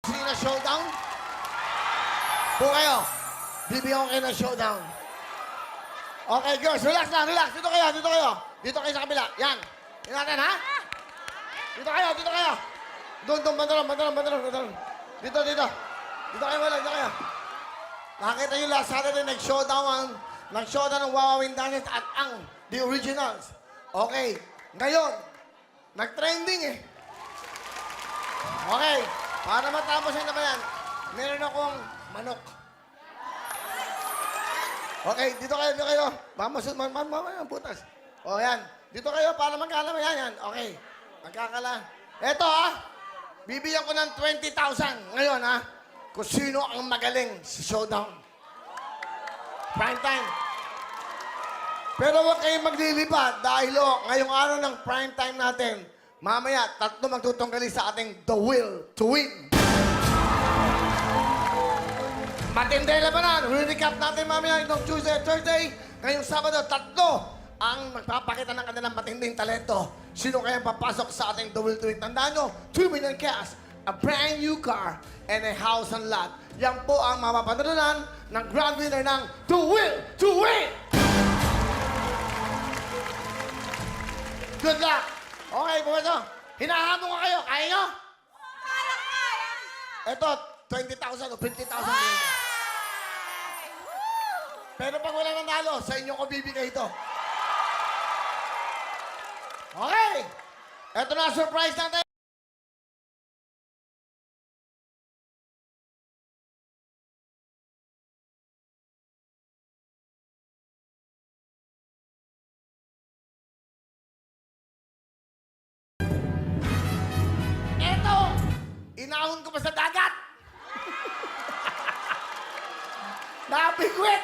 Sino showdown? Kung kayo, bibigyan ko kayo ng showdown. Okay, girls, relax lang, relax. Dito kayo, dito kayo. Dito kayo sa kabila. Yan. Yan natin, ha? Dito kayo, dito kayo. Doon, bantalon. Dito. Dito kayo, wala, dito kayo. Nakita nyo last Saturday, nag-showdown ng Wawawin Dance at ang The Originals. Okay, ngayon, nag-trending eh. Okay, para matapos na naman yan, meron akong manok. Okay, dito kayo. Mamaya, butas. O, yan. Dito kayo para magkalaman yan. Okay, magkakala. Eto, ha. Bibigyan ko ng 20,000 ngayon, ha. Kung sino ang magaling sa showdown. Prime time. Pero huwag kayong maglilipat dahil ngayong araw ng prime time natin, mamaya, 3 magtutunggali sa ating The Will to Win. Matindi labanan. Re-recap natin mamaya itong Tuesday at Thursday. Ngayong Sabado, 3 ang magpapakita ng kanilang matinding talento. Sino kayang papasok sa ating The Will to Win? Tandaan nyo, 2 million cash, a brand new car, and a house and lot. Yan po ang mapapanalunan ng grand winner ng The Will to Win! Good luck! Okay, pumaso. Hinahamon ko kayo. Kaya nyo? Kaya! Ito, 20,000 o 50,000. Pero pag wala nanalo, sa inyo ko bibigay ito. Okay! Ito na, surprise natin. Ito! Inahon ko pa sa dagat! Napingwit!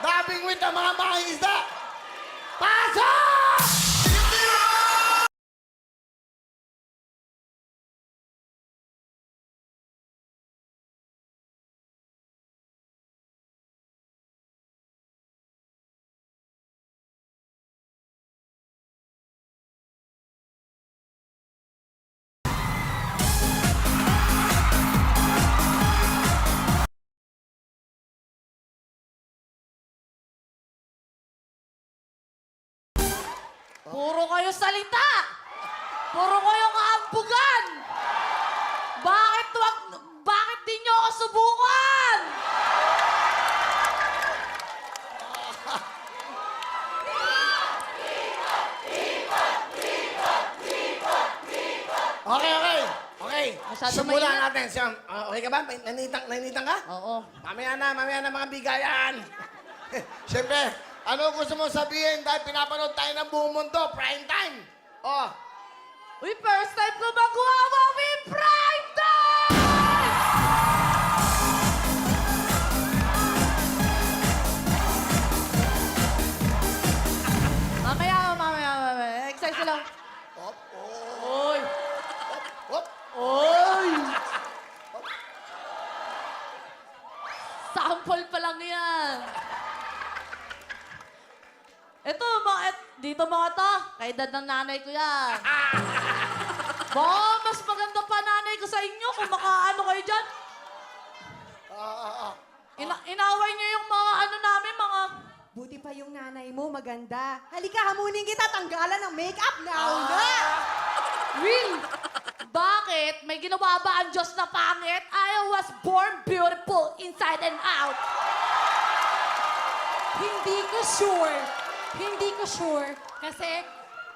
Napingwit ang mga mangingisda! Pasok! Puro kayo salita! Puro kayo kaampugan! Bakit di nyo ako subukan? Okay. Masyado Simulan mainit. natin. Okay ka ba? Nainitang ka? Oo. Mamaya na mga bigayan. Siyempre, ano gusto mo sabihin dahil pinapanood tayo ng buong mundo, prime time. Oh, Uy, first time ko mag-Wawawin Prime Time! Mamaya. Exercise lang. op, Oy! op. Oy! Sample pa lang yan. Ito, dito mga to. Kay dad ng nanay ko yan. Mas maganda pa nanay ko sa inyo kung makaano kayo dyan. Inaway niyo yung mga ano namin, mga... Buti pa yung nanay mo, maganda. Halika, hamunin kita, tanggalan ng makeup now na! Will, bakit? May ginawa ba ang Diyos na pangit? I was born beautiful inside and out. Hindi ko sure. Kasi,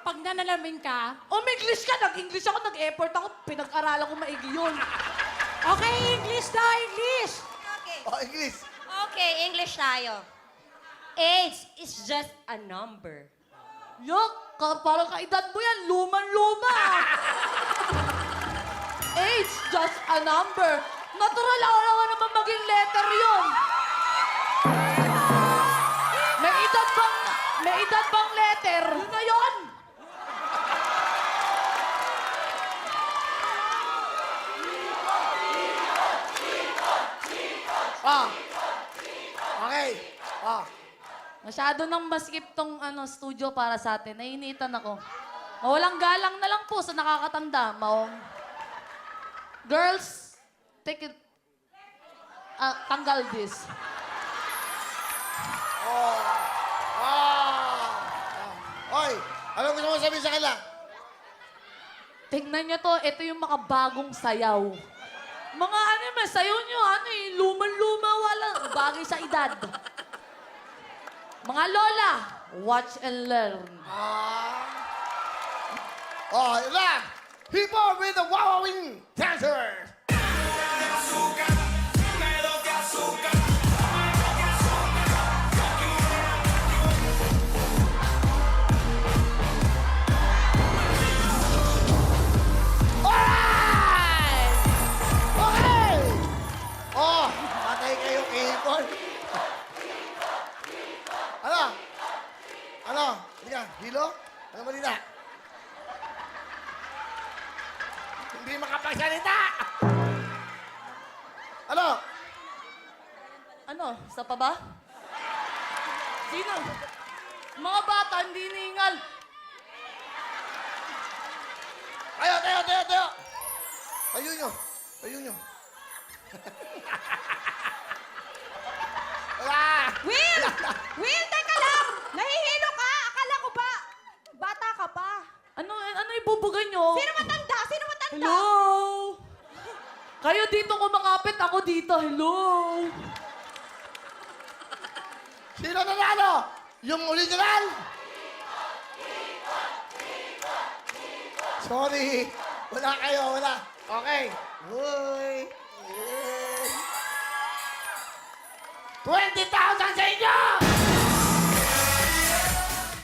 pag nanalamin ka, English ka. Nag-English ako, nag-effort ako. Pinag-aralan ko maigi yun. okay, English daw, English. Okay. Oh, English. Okay, English tayo. Age is just a number. Yok, parang kaedad mo yan. Luman-luma. Age, just a number. Natural ako naman maging letter yun. May edad bang letter? Yun na yun. Okay. Masyado nang maskip tong studio para sa atin. Nainitan ako. Mawalang galang na lang po sa nakakatanda. Girls, take it. Tanggal this. Oh. Oy, ano gusto mo sabihin sa kanila? Tingnan nyo to, ito yung makabagong sayaw. Mga ano naman, sayaw nyo, luman-luma, wala, bagay sa edad. Mga lola, watch and learn. Oh, yun lang. People with the wowing dancer. Alright! Okay! Oh, patay kayo, keyboard. Ano? Ano? Hindi ka, hilo? Ano malita? Hindi makapagsalita! Ano? Ano, isa pa ba? Sino? Mga bata, hindi ningal. Tayo! Tayo nyo. Tayo nyo. Wala! Will! Will, teka lang! Nahihilo ka! Akala ko ba? Bata ka pa. Ano ibubugan nyo? Sino matanda? Sino matanda? Hello? Kayo dito kumangapit, ako dito. Hello? Sino nanalo? Yung original? Sorry. Wala kayo, wala. Okay. Uy. 20,000 sa inyo!